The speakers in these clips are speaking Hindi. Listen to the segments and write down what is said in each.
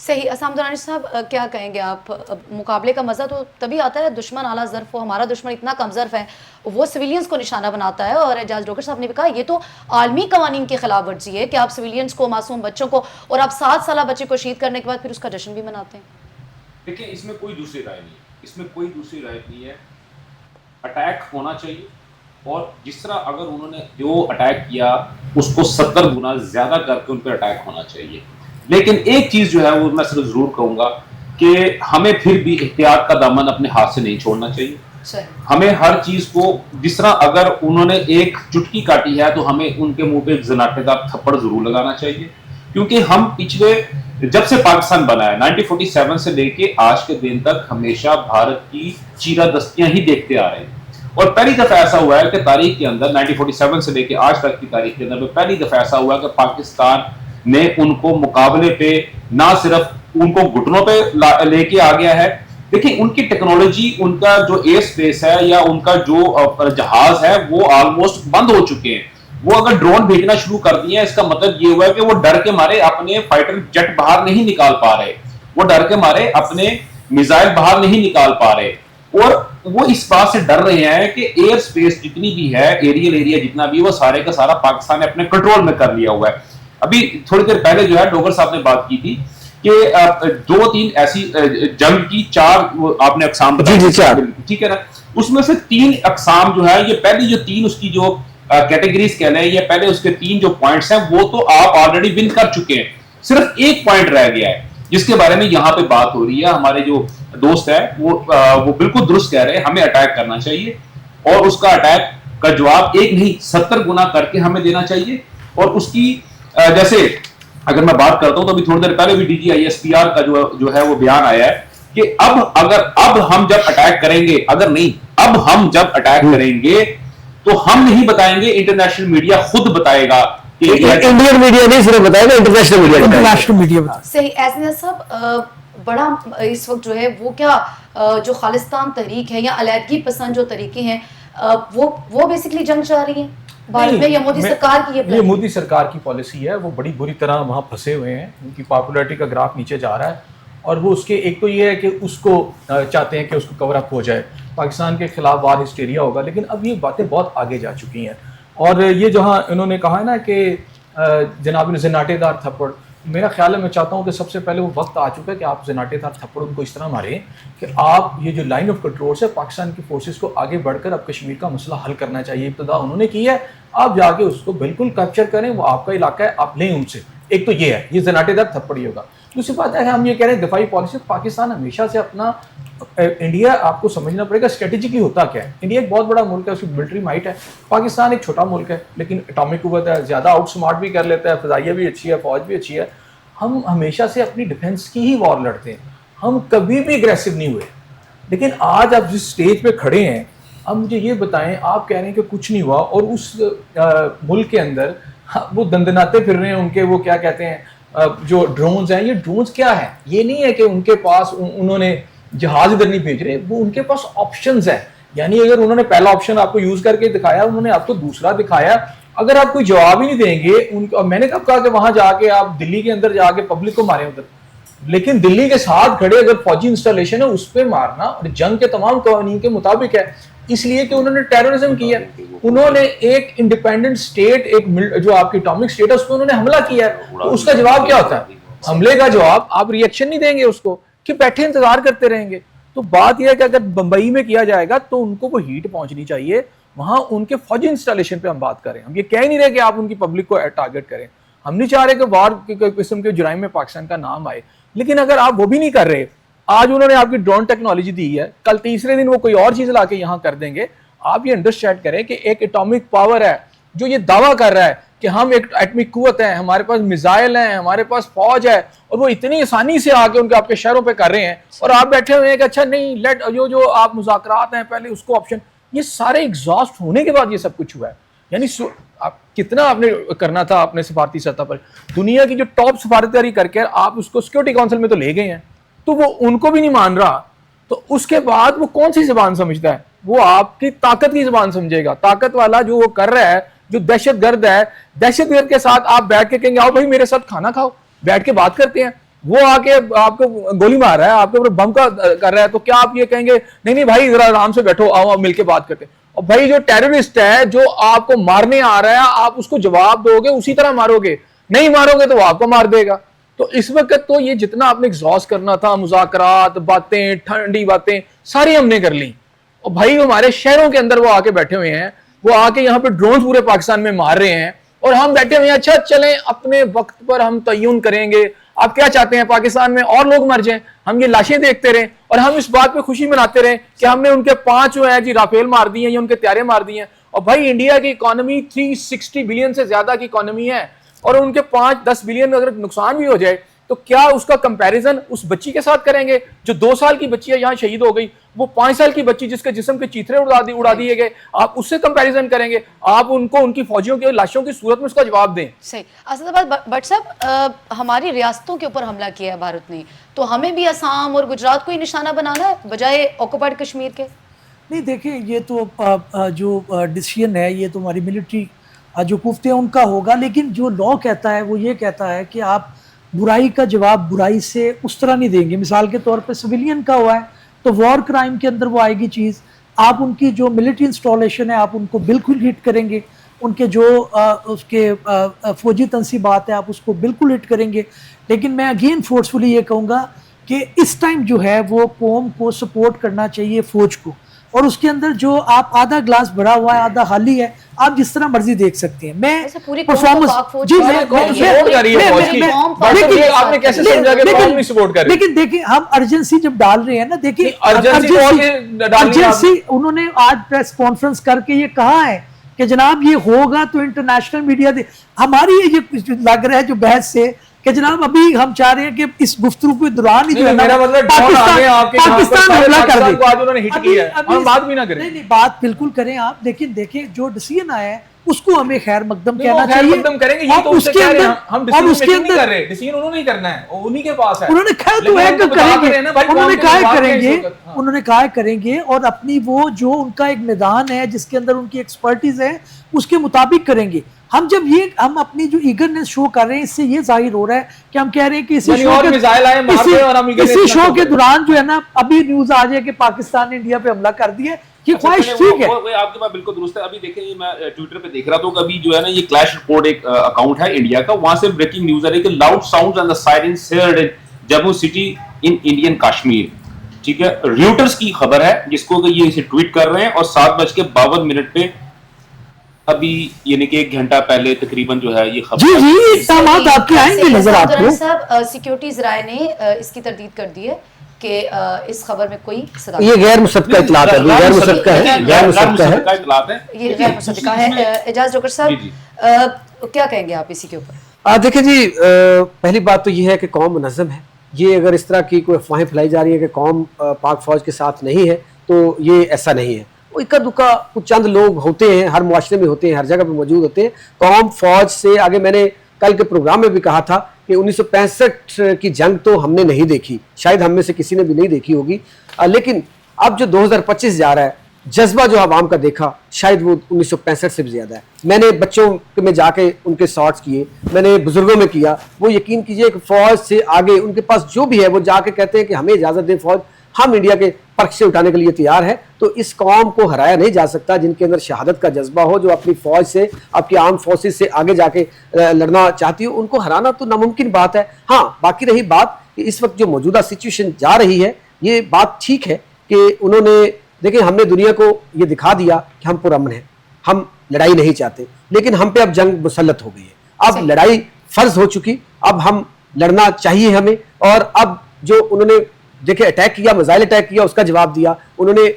सही। असाम दुरानी साहब, क्या कहेंगे आप? मुकाबले का मज़ा तो तभी आता है दुश्मन आला ज़र्फ़ हो। हमारा दुश्मन इतना कम ज़र्फ़ है, वो सिविलियंस को निशाना बनाता है। और एजाज डोगर साहब ने भी कहा ये तो आलमी कवानीन की खिलाफ वर्जी है कि आप सिविलियंस को, मासूम बच्चों को, और आप 7 साल बच्चे को शहीद करने के बाद फिर उसका जश्न भी मनाते हैं। देखिए, इसमें कोई दूसरी राय नहीं है, इसमें कोई दूसरी राय नहीं है। अटैक होना चाहिए, और जिस तरह अगर उन्होंने जो अटैक किया उसको 70 गुना ज्यादा करके उन पर अटैक होना चाहिए। लेकिन एक चीज जो है वो मैं सिर्फ जरूर कहूंगा कि हमें फिर भी एहतियात का दामन अपने हाथ से नहीं छोड़ना चाहिए। हमें हर चीज को, जिस तरह अगर उन्होंने एक चुटकी काटी है तो हमें उनके मुंह पे एक जनाटेदार थप्पड़ जरूर लगाना चाहिए। क्योंकि हम पिछले, जब से पाकिस्तान बना है 1947 से लेके आज के दिन तक हमेशा भारत की चीरादस्तियां ही देखते आ रहे हैं। और पहली दफा ऐसा हुआ है कि तारीख के अंदर 1947 से लेके आज तक की तारीख के अंदर पहली दफा ऐसा हुआ है कि पाकिस्तान ने उनको मुकाबले पे ना सिर्फ उनको घुटनों पे लेके आ गया है। देखिए, उनकी टेक्नोलॉजी, उनका जो एयर स्पेस है या उनका जो जहाज है वो ऑलमोस्ट बंद हो चुके हैं। वो अगर ड्रोन भेजना शुरू कर दिए हैं, इसका मतलब ये हुआ है कि वो डर के मारे अपने फाइटर जेट बाहर नहीं निकाल पा रहे, वो डर के मारे अपने मिसाइल बाहर नहीं निकाल पा रहे। और वो इस बात से डर रहे हैं कि एयर स्पेस जितनी भी है, एरियल एरिया जितना भी, वो सारे का सारा पाकिस्तान ने अपने कंट्रोल में कर लिया हुआ है। अभी थोड़ी देर पहले जो है डोगर साहब ने बात की थी कि 2-3 ऐसी जंग की 4 आपने अकसाम बताई, ठीक है ना। उसमें से 3 अकसाम जो है, ये पहली जो 3 उसकी जो कैटेगरीज कह लें, ये पहले उसके 3 जो पॉइंट्स हैं वो तो आप ऑलरेडी विन कर चुके हैं। सिर्फ एक पॉइंट रह गया है जिसके बारे में यहां पे बात हो रही है। हमारे जो दोस्त है वो बिल्कुल दुरुस्त कह रहे हैं, हमें अटैक करना चाहिए, और उसका अटैक का जवाब एक नहीं 70 गुना करके हमें देना चाहिए। और उसकी जैसे अगर मैं बात करता हूं तो अभी थोड़ी देर पहले भी DGISPR का जो है वो बयान आया है कि अब हम जब अटैक करेंगे, अगर नहीं अब हम जब अटैक करेंगे तो हम नहीं बताएंगे, इंटरनेशनल मीडिया खुद बताएगा। इंडियन मीडिया नहीं सिर्फ बताएगा, इंटरनेशनल मीडिया सही। एसना साहब, बड़ा इस वक्त जो है वो क्या, जो खालिस्तान तहरीक है या अलैदगी पसंद जो तरीके हैं, वो बेसिकली जंग चाह रही है भारत में, या मोदी सरकार की ये मोदी सरकार की पॉलिसी है। वो बड़ी बुरी तरह वहाँ फंसे हुए हैं, उनकी पॉपुलैरिटी का ग्राफ नीचे जा रहा है। और वो उसके एक तो ये है कि उसको चाहते हैं कि उसको कवर अप हो जाए, पाकिस्तान के खिलाफ वार हिस्टेरिया होगा। लेकिन अब ये बातें बहुत आगे जा चुकी हैं। और ये जहाँ इन्होंने कहा है ना कि जनाब ने जनाटेदार थप्पड़, मेरा ख्याल है, मैं चाहता हूँ कि सबसे पहले वो वक्त आ चुका है कि आप जनाटेदार थप्पड़ उनको इस तरह मारें कि आप ये जो लाइन ऑफ कंट्रोल से पाकिस्तान की फोर्सेस को आगे बढ़कर अब कश्मीर का मसला हल करना चाहिए। इब्तदा उन्होंने की है, आप जाके उसको बिल्कुल कैप्चर करें, वो आपका इलाका है, आप लें उनसे। एक तो ये है, ये जनाटेदार थप्पड़ ही होगा। दूसरी बात है, हम ये कह रहे हैं दिफाई पॉलिसी, पाकिस्तान हमेशा से अपना, इंडिया आपको समझना पड़ेगा स्ट्रेटेजिकली होता क्या है। इंडिया एक बहुत बड़ा मुल्क है, उसकी मिलिट्री माइट है। पाकिस्तान एक छोटा मुल्क है लेकिन एटॉमिक कुव्वत है, ज़्यादा आउट स्मार्ट भी कर लेता है, फ़ज़ाइया भी अच्छी है, फौज भी अच्छी है। हम हमेशा से अपनी डिफेंस की ही वॉर लड़ते हैं, हम कभी भी एग्रेसिव नहीं हुए। लेकिन आज आप जिस स्टेज पे खड़े हैं, अब मुझे ये बताएं, आप कह रहे हैं कि कुछ नहीं हुआ, और उस मुल्क के अंदर वो दंदनाते फिर रहे हैं, उनके वो क्या कहते हैं, जो ड्रोन्स हैं, ये ड्रोन्स क्या है? ये नहीं है कि उनके पास उन्होंने जहाज इधर नहीं भेज रहे, वो उनके पास ऑप्शंस है। यानी अगर उन्होंने पहला ऑप्शन आपको यूज करके दिखाया, उन्होंने आपको दूसरा दिखाया। अगर आप कोई जवाब ही नहीं देंगे उनको, मैंने कब कहा कि वहां जाके आप दिल्ली के अंदर जाके पब्लिक को मारे उधर, लेकिन दिल्ली के साथ खड़े अगर फौजी इंस्टॉलेशन है उस पर मारना और जंग के तमाम कानून के मुताबिक है, इसलिए कि उन्होंने टेररिज्म किया। उन्होंने एक इंडिपेंडेंट स्टेट, एक जो आपकी एटॉमिक स्टेट है, उस पर उन्होंने हमला किया है, तो उसका जवाब क्या होता है? हमले का जवाब आप रिएक्शन नहीं देंगे उसको, कि बैठे इंतजार करते रहेंगे। तो बात यह है कि अगर बंबई में किया जाएगा तो उनको वो हीट पहुंचनी चाहिए, वहां उनके फौजी इंस्टॉलेशन पे हम बात करें। हम ये कह नहीं रहे कि आप उनकी पब्लिक को टारगेट करें, हम नहीं चाह रहे कि वार किस्म के जुराइम में पाकिस्तान का नाम आए। लेकिन अगर आप वो भी नहीं कर रहे, आज उन्होंने आपकी ड्रोन टेक्नोलॉजी दी है, कल तीसरे दिन वो कोई और चीज लाके यहां कर देंगे। आप ये अंडरस्टैंड करें कि एक एटॉमिक पावर है जो ये दावा कर रहा है कि हम एक एटॉमिक कुव्वत है, हमारे पास मिसाइल हैं, हमारे पास फौज है, और वो इतनी आसानी से आके उनके आपके शहरों पे कर रहे हैं, और आप बैठे हुए हैं कि अच्छा नहीं, लेट जो आप मुज़ाकरात हैं पहले उसको ऑप्शन। ये सारे एग्जॉस्ट होने के बाद ये सब कुछ हुआ है। यानी आप कितना आपने करना था अपने सफारती सतह पर, दुनिया की जो टॉप सफारतदारी करके आप उसको सिक्योरिटी काउंसिल में तो ले गए हैं, तो वो उनको भी नहीं मान रहा, तो उसके बाद वो कौन सी जबान समझता है? वो आपकी ताकत की जबान समझेगा। ताकत वाला जो वो कर रहा है, जो दहशतगर्द है, दहशतगर्द के साथ आप बैठ के कहेंगे आओ भाई मेरे साथ खाना खाओ, बैठ के बात करते हैं, वो आके आपको गोली मार रहा है, आपके ऊपर बम का कर रहा है, तो क्या आप ये कहेंगे नहीं नहीं भाई जरा आराम से बैठो, आओ आप मिलके बात करते हैं? और भाई जो टेररिस्ट है, जो आपको मारने आ रहा है, आप उसको जवाब दोगे, उसी तरह मारोगे? नहीं मारोगे तो वो आपको मार देगा। तो इस वक्त तो ये जितना आपने एग्जॉस्ट करना था, मुज़ाकरात, बातें, ठंडी बातें सारी हमने कर ली। और भाई हमारे शहरों के अंदर वो आके बैठे हुए हैं, वो आके यहाँ पे ड्रोन पूरे पाकिस्तान में मार रहे हैं, और हम बैठे हुए हैं अच्छा चलें अपने वक्त पर हम तय्युन करेंगे। आप क्या चाहते हैं पाकिस्तान में और लोग मर जाएं, हम ये लाशें देखते रहें और हम इस बात पे खुशी मनाते रहें कि हमने उनके 5 जो है जी राफेल मार दिए या उनके त्यारे मार दिए हैं। और भाई इंडिया की इकोनॉमी 360 बिलियन से ज्यादा की इकोनॉमी है, और उनके 5-10 बिलियन अगर नुकसान भी हो जाए तो क्या उसका कंपैरिजन उस बच्ची के साथ करेंगे जो 2 साल की बच्ची है यहाँ शहीद हो गई, वो 5 साल की बच्ची जिसके जिस्म के चीथड़े उड़ा दिए गए, आप उससे कंपैरिजन करेंगे? आप उनको उनकी फौजियों की लाशों की सूरत में उसका जवाब दें। सही। असदाबाद भट्ट साहब, हमारी रियासतों के ऊपर हमला किया है भारत ने, तो हमें भी असम और गुजरात को ही निशाना बनाना है बजाय ऑक्युपाइड कश्मीर के? नहीं देखिए, ये तो जो डिसीजन है ये तो हमारी मिलिट्री जो कुफ्ते हैं उनका होगा, लेकिन जो लॉ कहता है वो ये कहता है कि आप बुराई का जवाब बुराई से उस तरह नहीं देंगे। मिसाल के तौर पे सिविलियन का हुआ है तो वॉर क्राइम के अंदर वो आएगी चीज़। आप उनकी जो मिलिट्री इंस्टॉलेशन है आप उनको बिल्कुल हिट करेंगे, उनके जो उसके फौजी तनसीबात है आप उसको बिल्कुल हिट करेंगे। लेकिन मैं अगेन फोर्सफुली ये कहूँगा कि इस टाइम जो है वो कौम को सपोर्ट करना चाहिए फौज को, और उसके अंदर जो आप आधा ग्लास भरा हुआ है आधा खाली है, आप जिस तरह मर्जी देख सकते हैं। मैं परफॉर्मेंस लेकिन देखिए हम अर्जेंसी जब डाल रहे हैं ना, देखिए अर्जेंसी उन्होंने आज प्रेस कॉन्फ्रेंस करके ये कहा है कि जनाब ये होगा तो इंटरनेशनल मीडिया दे। हमारी ये लग रहा है जो बहस से कि जनाब अभी हम चाह रहे हैं कि इस गुफ्तगू के दौरान ही जो है ना पाकिस्तान हमला कर दे। आज उन्होंने हिट किया है, हम बात भी ना करें। नहीं बात बिल्कुल करें आप, लेकिन देखिए जो डिसीजन आया है उसको हमें खैर मकदम कहना चाहिए। करेंगे ये तो उसके अंदर हम और उसके अंदर कर रहे, डिसीजन उन्होंने ही करना है, उन्हीं के पास है। उन्होंने कहा तो है कि करेंगे, उन्होंने कहा करेंगे, उन्होंने कहा करेंगे, और अपनी वो जो उनका एक मैदान है जिसके अंदर उनकी एक्सपर्टीज है उसके मुताबिक करेंगे। हम अपनी जो ईगरनेस शो कर रहे हैं इससे ये जाहिर हो रहा है कि हम कह रहे हैं कि इसी शो के दौरान जो है ना अभी न्यूज आ जाए कि पाकिस्तान ने इंडिया पे हमला कर दिया, ये ख्वाहिश ठीक है। आपकी बात बिल्कुल दुरुस्त है। अभी देखिए मैं ट्विटर पे देख रहा था कि अभी जो है ना ये क्लैश रिपोर्ट एक अकाउंट है इंडिया का, वहां से ब्रेकिंग न्यूज आ रही है कि loud sounds and the sirens heard in Jammu city in Indian Kashmir. ठीक है, रॉयटर्स की खबर है जिसको कि ये इसे ट्वीट कर रहे हैं, और 7:52 पे अभी यानी कि 1 घंटा पहले तकरीबन जो है ये खबर जी आपके आएंगे नजर आपको। साहब सिक्योरिटीज राय ने इसकी तरदीद कर दी है कि इस खबर में कोई सदाकत, ये गैर मुसद्दका इत्तलात है, गैर मुसद्दका है, गैर मुसद्दका इत्तलात है, ये गैर मुसद्दका है। एजाज जोकर साहब क्या कहेंगे आप इसी के ऊपर? देखिए जी, पहली बात तो ये है कि कौम मुनज़्ज़म है। ये अगर इस तरह की कोई अफवाहें फैलाई जा रही है कि कौम पाक फौज के साथ नहीं है, तो ये ऐसा नहीं है। वो इक्का दुक्का कुछ चंद लोग होते हैं, हर मुआशरे में होते हैं, हर जगह पे मौजूद होते हैं। कौम फौज से आगे, मैंने कल के प्रोग्राम में भी कहा था कि 1965 की जंग तो हमने नहीं देखी, शायद हम में से किसी ने भी नहीं देखी होगी, लेकिन अब जो 2025 जा रहा है, जज्बा जो आवाम का देखा शायद वो 1965 से भी ज़्यादा है। मैंने बच्चों में जाके उनके शॉट्स किए, मैंने बुजुर्गों में किया, वो यकीन कीजिए कि फ़ौज से आगे उनके पास जो भी है वो जाके कहते हैं कि हमें इजाज़त दे फ़ौज, हम इंडिया के पर्ख से उठाने के लिए तैयार है। तो इस कौम को हराया नहीं जा सकता जिनके अंदर शहादत का जज्बा हो, जो अपनी फ़ौज से, आपकी आर्म फोर्सेस से आगे जाके लड़ना चाहती हो, उनको हराना तो नामुमकिन बात है। हाँ, बाकी रही बात कि इस वक्त जो मौजूदा सिचुएशन जा रही है, ये बात ठीक है कि उन्होंने, देखिए हमने दुनिया को ये दिखा दिया कि हम पुरअमन हैं, हम लड़ाई नहीं चाहते, लेकिन हम पे अब जंग मुसल्लत हो गई है। अब लड़ाई फ़र्ज हो चुकी, अब हम लड़ना चाहिए हमें। और अब जो उन्होंने देखिए अटैक किया, मिसाइल अटैक किया, उसका जवाब दिया उन्होंने,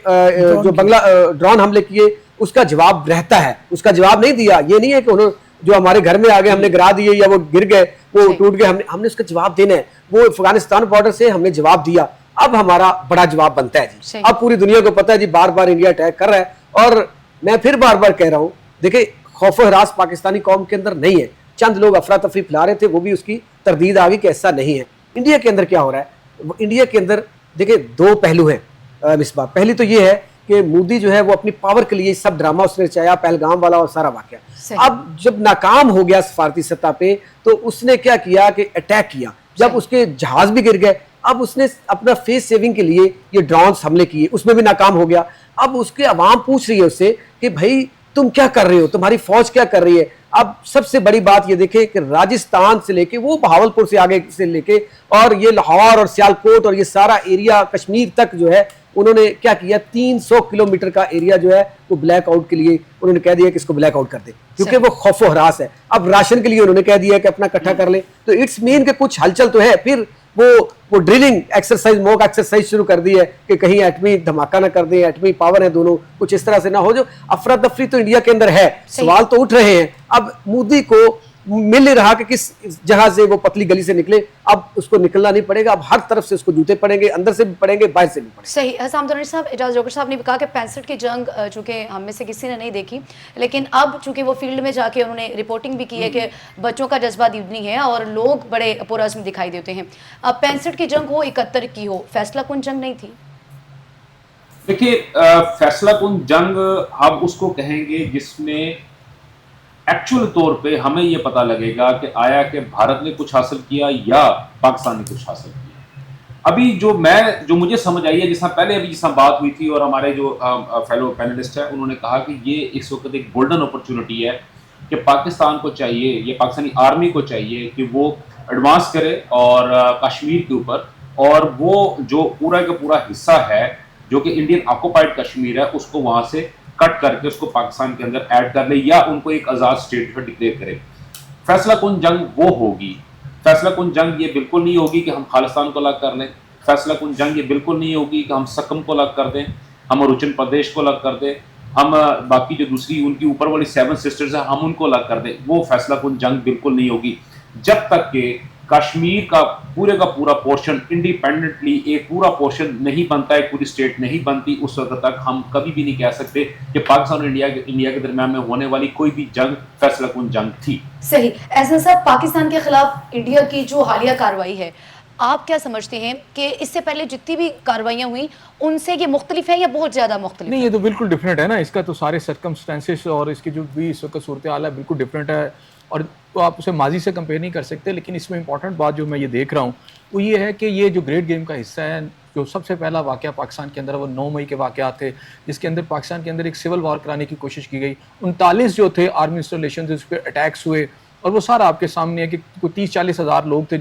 जो बंगला ड्रोन हमले किए उसका जवाब रहता है, उसका जवाब नहीं दिया। ये नहीं है कि उन्होंने जो हमारे घर में आ गए हमने गिरा दिए या वो गिर गए, वो टूट गए, हमने उसका जवाब देना है। वो अफगानिस्तान बॉर्डर से हमने जवाब दिया, अब हमारा बड़ा जवाब बनता है जी। अब पूरी दुनिया को पता है जी, बार बार इंडिया अटैक कर रहा है। और मैं फिर बार बार कह रहा हूँ, देखिए खौफ हरास पाकिस्तानी कौम के अंदर नहीं है, चंद लोग अफरा तफरी फैला रहे थे, वो भी उसकी तरदीद आ गई कि ऐसा नहीं है। इंडिया के अंदर क्या हो रहा है, इंडिया के अंदर देखिए 2 पहलू हैं मिसबा। पहली तो ये है कि मोदी जो है वो अपनी पावर के लिए सब ड्रामा उसने रचाया, पहलगाम वाला और सारा वाकया। अब जब नाकाम हो गया सफारती सतह पे, तो उसने क्या किया कि अटैक किया। जब सही। उसके जहाज भी गिर गए, अब उसने अपना फेस सेविंग के लिए ये ड्रोन हमले किए, उसमें भी नाकाम हो गया। अब उसके अवाम पूछ रही है उससे कि भाई तुम क्या कर रहे हो, तुम्हारी फौज क्या कर रही है। अब सबसे बड़ी बात ये देखें कि राजस्थान से लेके वो बहावलपुर से आगे से लेके और ये लाहौर और सियालकोट और ये सारा एरिया कश्मीर तक जो है, उन्होंने क्या किया, 300 किलोमीटर का एरिया जो है वो ब्लैक आउट के लिए उन्होंने कह दिया कि इसको ब्लैक आउट कर दे, क्योंकि वो खौफो हरास है। अब राशन के लिए उन्होंने कह दिया कि अपना इकट्ठा कर ले। तो इट्स मीन के कुछ हलचल तो है। फिर वो ड्रिलिंग एक्सरसाइज, मॉक एक्सरसाइज शुरू कर दी है कि कहीं एटमी धमाका ना कर दें, एटमी पावर है दोनों, कुछ इस तरह से ना हो। जो अफरा तफरी तो इंडिया के अंदर है, सवाल तो उठ रहे हैं। अब मोदी को मिल नहीं रहा कि किस जगह से वो पतली गली से निकले। अब उसको निकलना नहीं पड़ेगा, अब हर तरफ से उसको जूते पड़ेंगे, अंदर से भी पड़ेंगे, बाहर से भी पड़ेंगे। सही। हसाम दुरानी साहब, एजाज जोकर साहब ने भी कहा कि 65 की जंग चूंकि हम में से किसी ने नहीं देखी, लेकिन अब चूंकि वो फील्ड में जाके उन्होंने रिपोर्टिंग भी की है कि बच्चों का जज्बा दीवनी है और लोग बड़े पुरअज़्म दिखाई देते हैं। अब 65 की जंग हो, 71 की हो, फैसला कुन जंग नहीं थी? देखिए, फैसला कुन जंग हम उसको कहेंगे जिसमें एक्चुअल तौर पे हमें ये पता लगेगा कि आया कि भारत ने कुछ हासिल किया या पाकिस्तान ने कुछ हासिल किया। अभी जो मुझे समझ आई है, जिस पहले अभी जिस बात हुई थी और हमारे जो फेलो पैनलिस्ट है उन्होंने कहा कि ये इस वक्त एक गोल्डन अपॉर्चुनिटी है कि पाकिस्तान को चाहिए, ये पाकिस्तानी आर्मी को चाहिए कि वो एडवांस करे और कश्मीर के ऊपर, और वो जो पूरा का पूरा हिस्सा है जो कि इंडियन ऑक्युपाइड कश्मीर है उसको वहां से कट करके उसको पाकिस्तान के अंदर ऐड कर ले या उनको एक आज़ाद स्टेट पर डिक्लेयर करे। फैसला कुन जंग वो होगी। फैसला कुन जंग ये बिल्कुल नहीं होगी कि हम खालिस्तान को अलग कर लें। फैसला कुन जंग ये बिल्कुल नहीं होगी कि हम सकम को अलग कर दें, हम अरुणाचल प्रदेश को अलग कर दें, हम बाकी जो दूसरी उनकी ऊपर वाली 7 सिस्टर्स हैं हम उनको अलग कर दें। वो फैसला कुन जंग बिल्कुल नहीं होगी जब तक कि कश्मीर का पूरा पोर्शन इंडिपेंडेंटली एक पूरा पोर्शन नहीं बनता, एक पूरी स्टेट नहीं बनती। उस वक्त तक हम कभी भी नहीं कह सकते कि पाकिस्तान और इंडिया के दरमियान में होने वाली कोई भी जंग फैसला कुन जंग थी। सही। एहसन साहब, पाकिस्तान के खिलाफ इंडिया की जो हालिया कार्रवाई है, आप क्या समझते हैं कि इससे पहले जितनी भी कार्रवाइयाँ हुई उनसे ये मुख्तलिफ है या बहुत ज़्यादा मुख्तलिफ? नहीं, ये तो बिल्कुल डिफरेंट है ना। इसका तो सारे सर्कमस्टेंसेस और इसकी जो भी इस वक्त सूरत हाल है बिल्कुल डिफरेंट है, और तो आप उसे माजी से कंपेयर नहीं कर सकते। लेकिन इसमें इंपॉर्टेंट बात जो मैं ये देख रहा हूँ वो ये है कि ये जो ग्रेट गेम का हिस्सा है, जो सबसे पहला वाक़या पाकिस्तान के अंदर वो 9 मई के वाक़यात थे, जिसके अंदर पाकिस्तान के अंदर एक सिविल वॉर कराने की कोशिश की गई। 39 जो थे आर्मी इंस्टॉलेशन उस पर अटैक्स हुए, और वो सारा आपके सामने है कि कोई 30-40 हज़ार लोग थे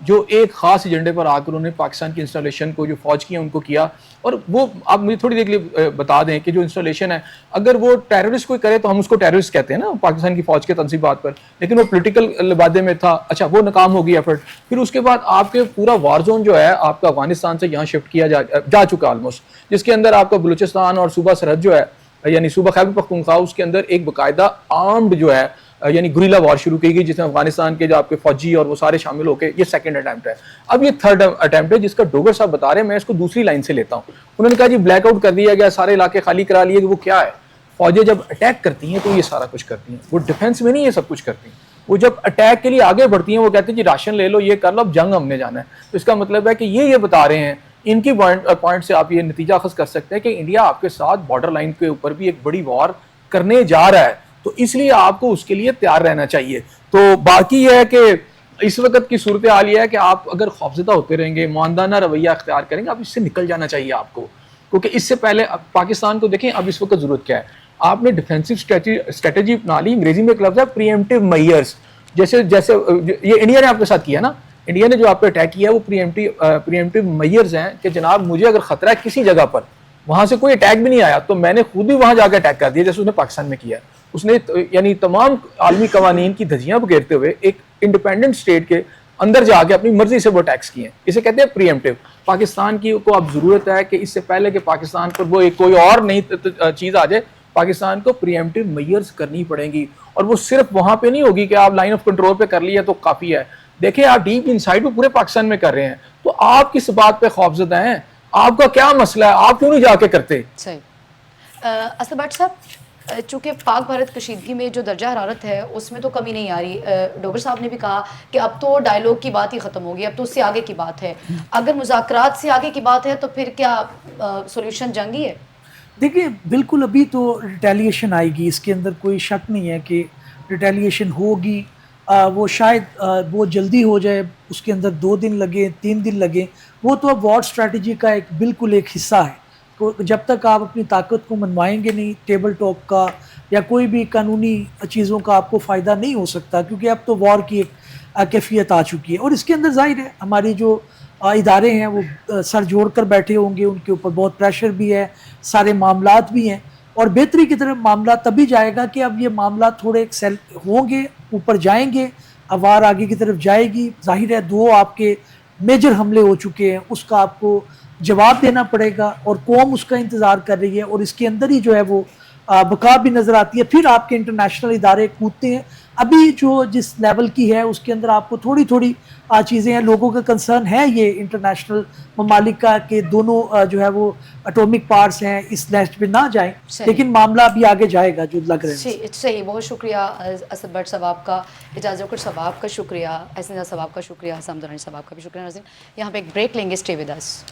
जो एक ख़ास एजेंडे पर आकर उन्होंने पाकिस्तान की इंस्टॉलेशन को, जो फ़ौज की है उनको किया। और वो आप मुझे थोड़ी देर के लिए बता दें कि जो इंस्टॉलेशन है, अगर वो टेररिस्ट कोई करे तो हम उसको टेररिस्ट कहते हैं ना पाकिस्तान की फ़ौज के तंजीबात पर, लेकिन वो पोलिटिकल लबादे में था। अच्छा, वो नाकाम हो गई एफर्ट। फिर उसके बाद आपके पूरा वार जोन जो है आपका अफगानिस्तान से यहाँ शिफ्ट किया जा चुका ऑलमोस्ट, जिसके अंदर आपका बलूचिस्तान और सूबा सरहद जो है यानी सूबा खैबर पख्तूनख्वा, उसके अंदर एक बाकायदा आर्म्ड जो है यानी गुरिल्ला वॉर शुरू की गई, जिसमें अफगानिस्तान के जो आपके फौजी और वो सारे शामिल होकर ये सेकंड अटैम्प्ट है। अब ये थर्ड अटैम्प्ट है जिसका डोगर साहब बता रहे हैं। मैं इसको दूसरी लाइन से लेता हूँ। उन्होंने कहा जी ब्लैकआउट कर दिया गया, सारे इलाके खाली करा लिए। वो क्या है, फौजें जब अटैक करती हैं तो ये सारा कुछ करती हैं, वो डिफेंस में नहीं ये सब कुछ करती हैं। वो जब अटैक के लिए आगे बढ़ती हैं वो कहते हैं जी राशन ले लो, ये कर लो, अब जंग हमने जाना है। तो इसका मतलब है कि ये बता रहे हैं, इनकी पॉइंट से आप ये नतीजा अखज़ कर सकते हैं कि इंडिया आपके साथ बॉर्डर लाइन के ऊपर भी एक बड़ी वॉर करने जा रहा है, तो इसलिए आपको उसके लिए तैयार रहना चाहिए। तो बाकी यह है कि इस वक्त की सूरत हाल यह है कि आप अगर खौफजदा होते रहेंगे, ईमानदाराना रवैया अख्तियार करेंगे, आप इससे निकल जाना चाहिए आपको। क्योंकि इससे पहले पाकिस्तान को देखें अब इस वक्त ज़रूरत क्या है, आपने डिफेंसिव स्ट्रेटेजी अपना ली। अंग्रेजी में एक लफ्ज़ है प्रीएम्प्टिव मेजर्स। जैसे ये इंडिया ने आपके साथ किया ना, इंडिया ने जो आप पे अटैक किया वो प्रीएम्प्टिव मेजर्स हैं कि जनाब मुझे अगर खतरा है किसी जगह पर, वहां से कोई अटैक भी नहीं आया तो मैंने खुद ही वहां जाकर अटैक कर दिया, जैसे उसने पाकिस्तान में किया। उसने यानी तमाम आलमी कवानीन की धज्जियां बखेरते हुए एक इंडिपेंडेंट स्टेट के अंदर जाके अपनी मर्जी से वो अटैक्स किए हैं। इसे कहते हैं प्रीएम्प्टिव। पाकिस्तान की को अब जरूरत है कि इससे पहले कि पाकिस्तान पर वो एक कोई और नई चीज आ जाए, पाकिस्तान को प्रीएम्प्टिव मेजर्स करनी पड़ेंगी। और वो सिर्फ वहां पे नहीं होगी कि आप लाइन ऑफ कंट्रोल पे कर लिया तो काफी है। देखिए आप डीप इनसाइड में पूरे पाकिस्तान में कर रहे हैं, तो आप किस बात पे खौफजदा हैं? आपका क्या मसला है? आप क्यों नहीं जाके करते? सही। असद भट्ट साहब, चूँकि पाक भारत कशीदगी में जो दर्जा हरारत है उसमें तो कमी नहीं आ रही। डोगर साहब ने भी कहा कि अब तो डायलॉग की बात ही ख़त्म होगी, अब तो उससे आगे की बात है। अगर मुज़ाकरात से आगे की बात है तो फिर क्या सोल्यूशन जंग ही है? देखिए बिल्कुल, अभी तो रिटेलिएशन आएगी, इसके अंदर कोई शक नहीं है कि रिटेलिएशन होगी। वो शायद वो जल्दी हो जाए, उसके अंदर 2 दिन लगे, 3 दिन लगे, वो तो अब वॉर स्ट्रैटेजी का एक बिल्कुल एक हिस्सा है। तो जब तक आप अपनी ताकत को मनवाएंगे नहीं, टेबल टॉक का या कोई भी कानूनी चीज़ों का आपको फ़ायदा नहीं हो सकता, क्योंकि अब तो वॉर की एक कैफियत आ चुकी है। और इसके अंदर जाहिर है हमारी जो इदारे हैं वो सर जोड़ कर बैठे होंगे, उनके ऊपर बहुत प्रेशर भी है, सारे मामलात भी हैं, और बेहतरी की तरफ मामला तभी जाएगा कि अब ये मामला थोड़े सेल होंगे, ऊपर जाएंगे, अवार आगे की तरफ जाएगी। जाहिर है 2 आपके मेजर हमले हो चुके हैं, उसका आपको जवाब देना पड़ेगा और कौम उसका इंतज़ार कर रही है, और इसके अंदर ही जो है वो बका भी नज़र आती है। फिर आपके इंटरनेशनल इदारे कूदते हैं। अभी जो जिस लेवल की है उसके अंदर आपको थोड़ी थोड़ी चीज़ें हैं। लोगों का कंसर्न है ये इंटरनेशनल ममालिक का कि दोनों जो है वो एटॉमिक पार्ट्स हैं इस नेस्ट पे ना जाएं, सही। लेकिन मामला अभी आगे जाएगा जो लग रहा है। सही, बहुत शुक्रिया असद भट्ट साहब आपका, एजाज जोकर साहब आपका शुक्रिया, एहसन साहब आपका शुक्रिया, हसन दुरानी साहब आपका भी शुक्रिया। नाज़रीन, यहाँ पे एक ब्रेक लेंगे, स्टे विद अस।